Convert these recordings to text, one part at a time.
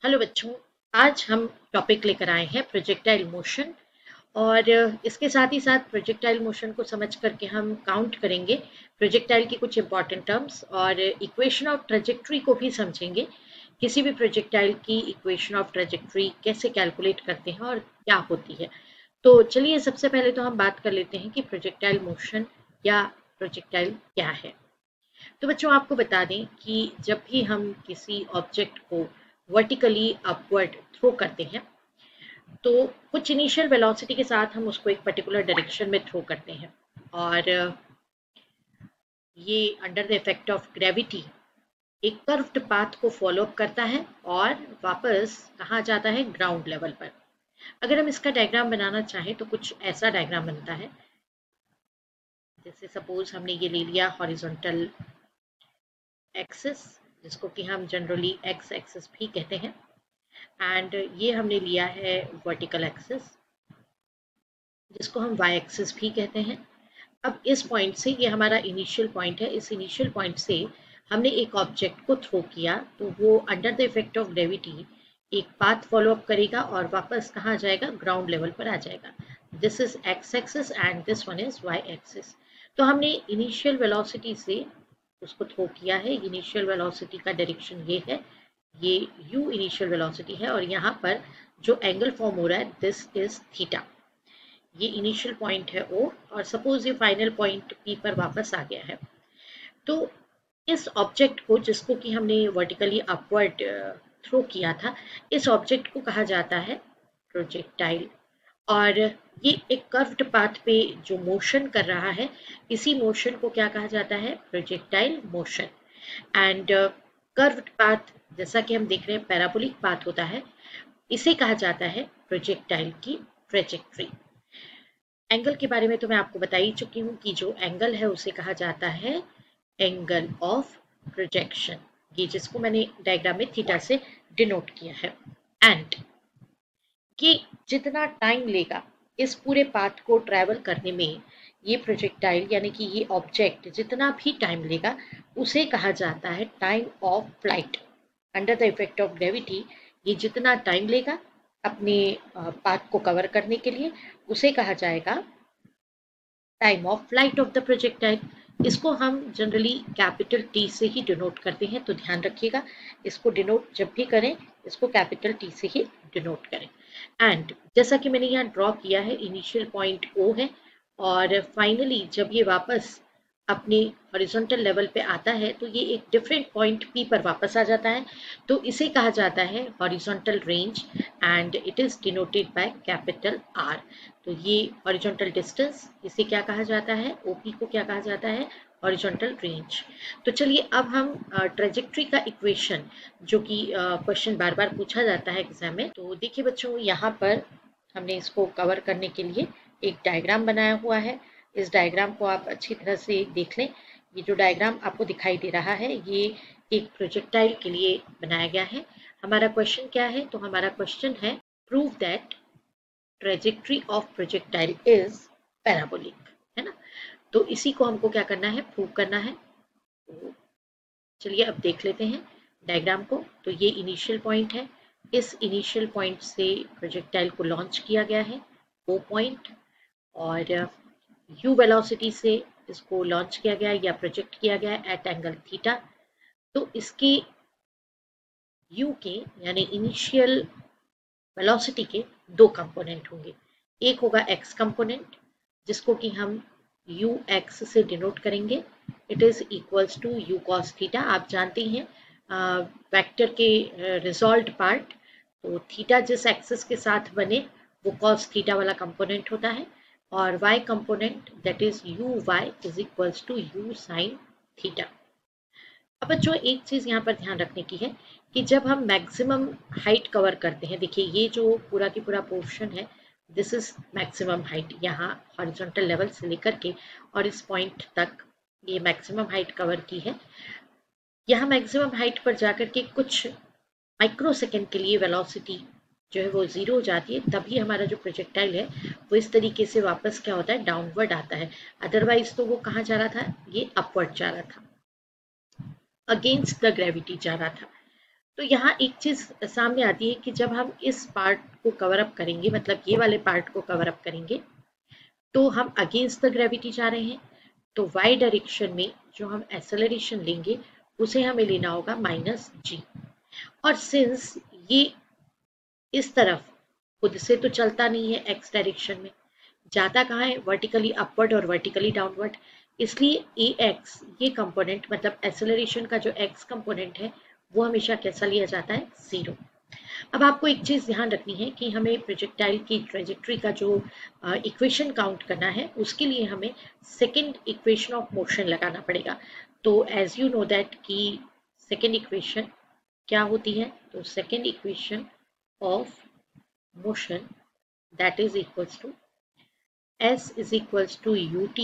Hello बच्चों। आज हम टॉपिक लेकर आए हैं प्रोजेक्टाइल मोशन। और इसके साथ ही साथ प्रोजेक्टाइल मोशन को समझ करके हम काउंट करेंगे प्रोजेक्टाइल की कुछ इंपॉर्टेंट टर्म्स और इक्वेशन ऑफ ट्रेजेक्ट्री को भी समझेंगे। किसी भी प्रोजेक्टाइल की इक्वेशन ऑफ ट्रेजेक्ट्री कैसे कैलकुलेट करते हैं और क्या होती है। तो चलिए सबसे पहले तो हम बात कर लेते हैं कि प्रोजेक्टाइल मोशन या प्रोजेक्टाइल क्या है। तो बच्चों आपको बता दें कि जब भी हम किसी ऑब्जेक्ट को वर्टिकली अपवर्ड थ्रो करते हैं तो कुछ इनिशियल वेलोसिटी के साथ हम उसको एक पर्टिकुलर डायरेक्शन में थ्रो करते हैं। और ये under the effect of gravity एक कर्व्ड पाथ को फॉलो अप करता है और वापस कहाँ जाता है, ग्राउंड लेवल पर। अगर हम इसका डायग्राम बनाना चाहें तो कुछ ऐसा डायग्राम बनता है। जैसे सपोज हमने ये ले लिया हॉरिजॉन्टल एक्सिस, जिसको कि हम जनरली एक्स एक्सिस भी कहते हैं, एंड ये हमने लिया है वर्टिकल एक्सिस, जिसको हम वाई एक्सिस भी कहते हैं। अब इस पॉइंट से, ये हमारा इनिशियल पॉइंट है, इस इनिशियल पॉइंट से हमने एक ऑब्जेक्ट को थ्रो किया तो वो under the effect of gravity एक पाथ फॉलो अप करेगा और वापस कहाँ जाएगा, ग्राउंड लेवल पर आ जाएगा। This is X axis and this one is Y axis. तो हमने इनिशियल वेलोसिटी से उसको थ्रो किया है। इनिशियल वेलोसिटी का डायरेक्शन ये है, ये u इनिशियल वेलोसिटी है, और यहाँ पर जो एंगल फॉर्म हो रहा है दिस इज थीटा। ये इनिशियल पॉइंट है O, और सपोज ये फाइनल पॉइंट P पर वापस आ गया है। तो इस ऑब्जेक्ट को, जिसको कि हमने वर्टिकली अपवर्ड थ्रो किया था, इस ऑब्जेक्ट को कहा जाता है प्रोजेक्टाइल। और ये एक कर्व्ड पाथ पे जो मोशन कर रहा है, इसी मोशन को क्या कहा जाता है, projectile motion. And curved path, जैसा कि हम देख रहे हैं पैराबोलिक पाथ होता है, इसे कहा जाता है प्रोजेक्टाइल की ट्रेजेक्ट्री। एंगल के बारे में तो मैं आपको बता ही चुकी हूँ कि जो एंगल है उसे कहा जाता है एंगल ऑफ प्रोजेक्शन, ये जिसको मैंने डायग्राम में थीटा से डिनोट किया है। एंड ये जितना टाइम लेगा इस पूरे पाथ को ट्रैवल करने में, ये प्रोजेक्टाइल यानी कि ये ऑब्जेक्ट जितना भी टाइम लेगा उसे कहा जाता है time of flight. Under the effect of gravity ये जितना टाइम लेगा अपने पाथ को कवर करने के लिए, उसे कहा जाएगा time of flight of the projectile. इसको हम जनरली कैपिटल टी से ही डिनोट करते हैं, तो ध्यान रखिएगा इसको डिनोट जब भी करें, इसको कैपिटल टी से ही डिनोट करें। एंड जैसा कि मैंने यहाँ ड्रॉ किया है, इनिशियल पॉइंट O है, और फाइनली जब ये वापस अपने हॉरिजॉन्टल लेवल पे आता है तो ये एक डिफरेंट पॉइंट P पर वापस आ जाता है। तो इसे कहा जाता है horizontal range and it is denoted by capital R। तो ये हॉरिजॉन्टल डिस्टेंस, इसे क्या कहा जाता है, OP को क्या कहा जाता है, हॉरिजॉन्टल रेंज। तो चलिए अब हम ट्रेजेक्ट्री का इक्वेशन, जो कि क्वेश्चन बार बार पूछा जाता है एग्जाम में, तो देखिए बच्चों यहाँ पर हमने इसको कवर करने के लिए एक डायग्राम बनाया हुआ है। इस डायग्राम को आप अच्छी तरह से देख लें। ये जो डायग्राम आपको दिखाई दे रहा है ये एक प्रोजेक्टाइल के लिए बनाया गया है। हमारा क्वेश्चन क्या है, तो हमारा क्वेश्चन है prove that trajectory of projectile is parabolic, है ना। तो इसी को हमको क्या करना है, प्रूव करना है। तो चलिए अब देख लेते हैं डायग्राम को। तो ये इनिशियल पॉइंट है, इस इनिशियल पॉइंट से प्रोजेक्टाइल को लॉन्च किया गया है O पॉइंट, और U वेलोसिटी से इसको लॉन्च किया गया या प्रोजेक्ट किया गया एट एंगल थीटा। तो इसके U के यानी इनिशियल वेलोसिटी के दो कंपोनेंट होंगे। एक होगा x कंपोनेंट, जिसको कि हम ux से डिनोट करेंगे। It is equals to u cos theta. आप जानते हैं वेक्टर के रिजॉल्ट पार्ट, तो थीटा जिस एक्सिस के साथ बने वो cos थीटा वाला कंपोनेंट होता है, और y component that is uy is equals to u sin theta. अब बच्चों एक चीज यहाँ पर ध्यान रखने की है कि जब हम मैक्सिमम हाइट कवर करते हैं, देखिए ये जो पूरा की पूरा पोर्शन है दिस इज मैक्सिमम हाइट, यहाँ हॉरिजॉन्टल लेवल से लेकर के और इस पॉइंट तक ये मैक्सिमम हाइट कवर की है। यहाँ मैक्सिमम हाइट पर जाकर के कुछ माइक्रो सेकेंड के लिए वेलोसिटी जो है वो जीरो हो जाती है, तभी हमारा जो प्रोजेक्टाइल है वो इस तरीके से वापस क्या होता है, डाउनवर्ड आता है। अदरवाइज तो वो कहाँ जा रहा था, ये अपवर्ड जा रहा था, अगेंस्ट द ग्रेविटी जा रहा था। तो यहाँ एक चीज सामने आती है कि जब हम इस पार्ट को कवर अप करेंगे, मतलब ये वाले पार्ट को कवर अप करेंगे, तो हम अगेंस्ट द ग्रेविटी जा रहे हैं। तो वाई डायरेक्शन में जो हम एक्सेलरेशन लेंगे उसे हमें लेना होगा -g। और सिंस ये इस तरफ खुद से तो चलता नहीं है, एक्स डायरेक्शन में जाता कहाँ है, वर्टिकली अपवर्ड और वर्टिकली डाउनवर्ड, इसलिए ए एक्स ये कंपोनेंट, मतलब एक्सेलरेशन का जो एक्स कंपोनेंट है वो हमेशा कैसा लिया जाता है, 0। अब आपको एक चीज ध्यान रखनी है कि हमें प्रोजेक्टाइल की ट्रेजेक्ट्री का जो इक्वेशन काउंट करना है उसके लिए हमें सेकंड इक्वेशन ऑफ मोशन लगाना पड़ेगा। तो एज यू नो दैट कि सेकंड इक्वेशन क्या होती है, तो second equation of motion that is equals to S is equals to ut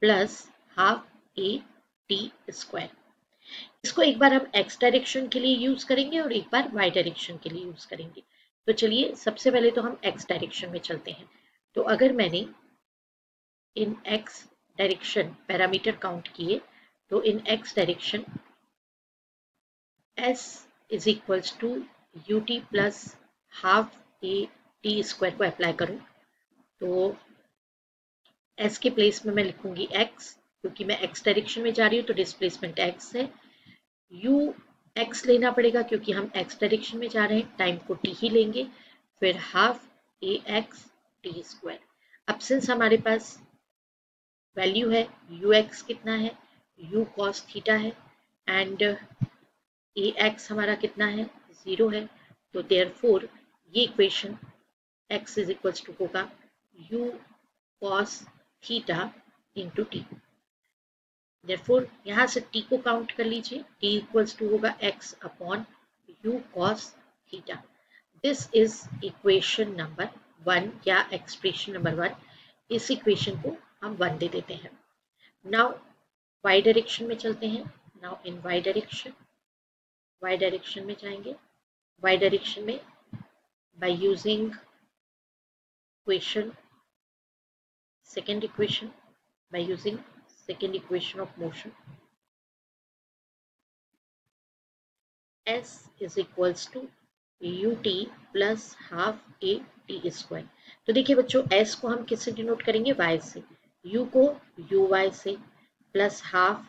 plus half a t square. इसको एक बार हम x डायरेक्शन के लिए यूज करेंगे और एक बार y डायरेक्शन के लिए यूज करेंगे। तो चलिए सबसे पहले तो हम x डायरेक्शन में चलते हैं। तो अगर मैंने in x direction parameter count किए, तो in x direction s is equals to ut plus half a t square को अप्लाई करूं, तो s के प्लेस में मैं लिखूंगी x, क्योंकि मैं x डायरेक्शन में जा रही हूँ तो डिस्प्लेसमेंट x है। u x लेना पड़ेगा क्योंकि हम x डायरेक्शन में जा रहे हैं, टाइम को t ही लेंगे, फिर half a x t square. अब सिंस हमारे पास वैल्यू है u x कितना है, u cos थीटा है, एंड a x हमारा कितना है, 0 है, तो देयरफॉर ये equation x is equals to होगा u cos theta into T. Therefore यहाँ से t को काउंट कर लीजिए, t इक्वल्स टू होगा x upon u cos theta. This is equation number 1 या एक्सप्रेशन नंबर 1। इस इक्वेशन को हम 1 दे देते हैं। नाउ y डायरेक्शन में चलते हैं। नाउ इन y डायरेक्शन में जाएंगे। y डायरेक्शन में by using equation second equation, by using second equation of motion, s is equals to ut plus half a t square। तो देखिए बच्चों, s को हम किससे डिनोट करेंगे, y से, u को uy से, प्लस हाफ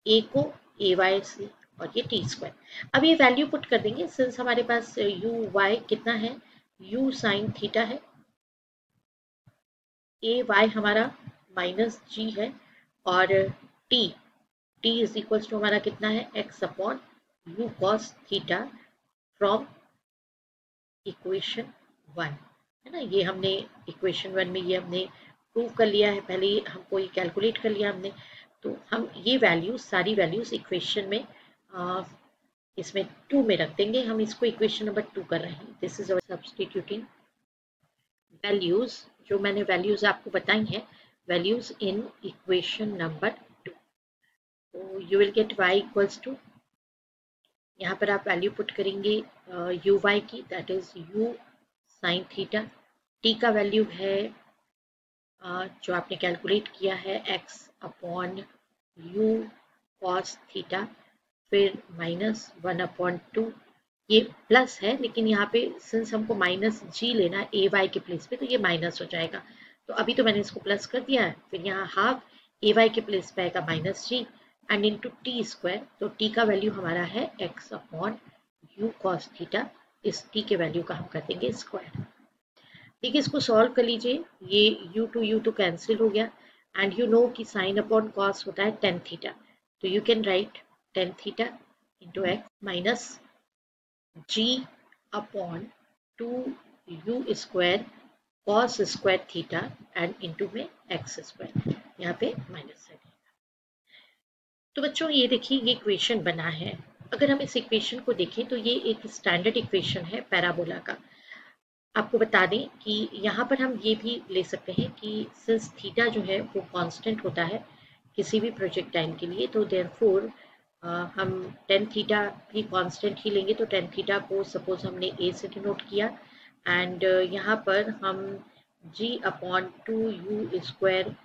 a को ay से, और ये t स्क्वायर। अब ये वैल्यू पुट कर देंगे, सिंस हमारे पास uy कितना है, u sin थीटा है, ay हमारा -g है, और t इज इक्वल्स टू हमारा कितना है, x upon u cos theta from equation 1, है ना। ये हमने इक्वेशन 1 में ये हमने प्रूव कर लिया है, पहले हमको ये कैलकुलेट कर लिया हमने। तो हम ये वैल्यूज, सारी वैल्यूज इक्वेशन में इसमें 2 में रख देंगे। हम इसको इक्वेशन नंबर 2 कर रहे हैं। This is our substituting values, जो मैंने वैल्यूज आपको बताई हैं, वैल्यूज इन इक्वेशन नंबर 2। तो you will get y equals to, यहाँ पर आप वैल्यू पुट करेंगे uy की, that is u sin theta, t का वैल्यू है जो आपने कैलकुलेट किया है x upon u cos theta, फिर -1/2, ये प्लस है लेकिन यहाँ पे सिंस हमको -g लेना है ay के प्लेस पे, तो ये माइनस हो जाएगा। तो अभी तो मैंने इसको प्लस कर दिया है, फिर यहाँ हाफ ay के प्लेस पे आएगा -g and into T square. तो t का वैल्यू हमारा है x upon u cos theta, इस t के वैल्यू का हम कर देंगे स्क्वायर। ठीक है, इसको सॉल्व कर लीजिए, ये u to कैंसिल हो गया, एंड यू नो कि साइन अपॉन कॉस होता है tan थीटा, तो you can write tan theta into x minus g upon 2u square cos square theta and into में x स्क्वायर, यहाँ पे माइनस है। तो बच्चों ये देखिए, ये इक्वेशन बना है। अगर हम इस इक्वेशन को देखें तो ये एक स्टैंडर्ड इक्वेशन है पैराबोला का। आपको बता दें कि यहाँ पर हम ये भी ले सकते हैं कि सिंस थीटा जो है वो कांस्टेंट होता है किसी भी प्रोजेक्टाइल के लिए, तो देयरफॉर हम tan थीटा भी कांस्टेंट ही लेंगे। तो tan थीटा को सपोज हमने a से डिनोट किया, एंड यहाँ पर हम g upon 2u square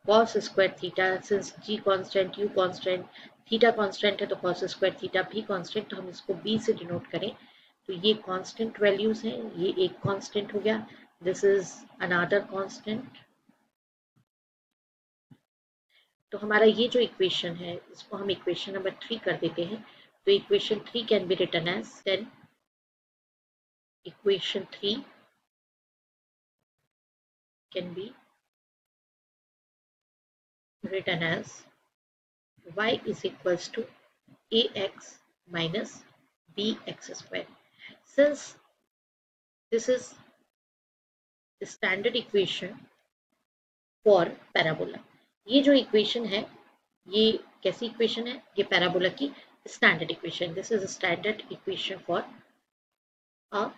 cos square theta, since g constant, u constant, theta constant है तो cos स्क्वायर थीटा भी कांस्टेंट, तो हम इसको b से डिनोट करें तो ये कांस्टेंट वैल्यूज हैं, ये एक कांस्टेंट हो गया, दिस इज अनदर कांस्टेंट। तो हमारा ये जो इक्वेशन है इसको हम इक्वेशन नंबर 3 कर देते हैं। तो equation 3 can be written as, then equation 3 can be written as y is equals to ax minus bx square. Since this is the standard equation for parabola, ये जो इक्वेशन है ये कैसी इक्वेशन है, ये पैराबोला की standard equation, this is standard equation for a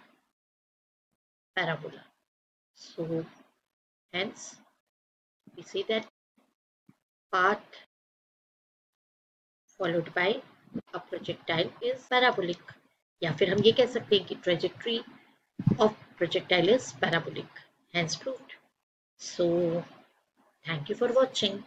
parabola. So hence we say that path followed by a projectile is parabolic, या फिर हम ये कह सकते हैं कि trajectory of projectile is parabolic, hence proved. So thank you for watching.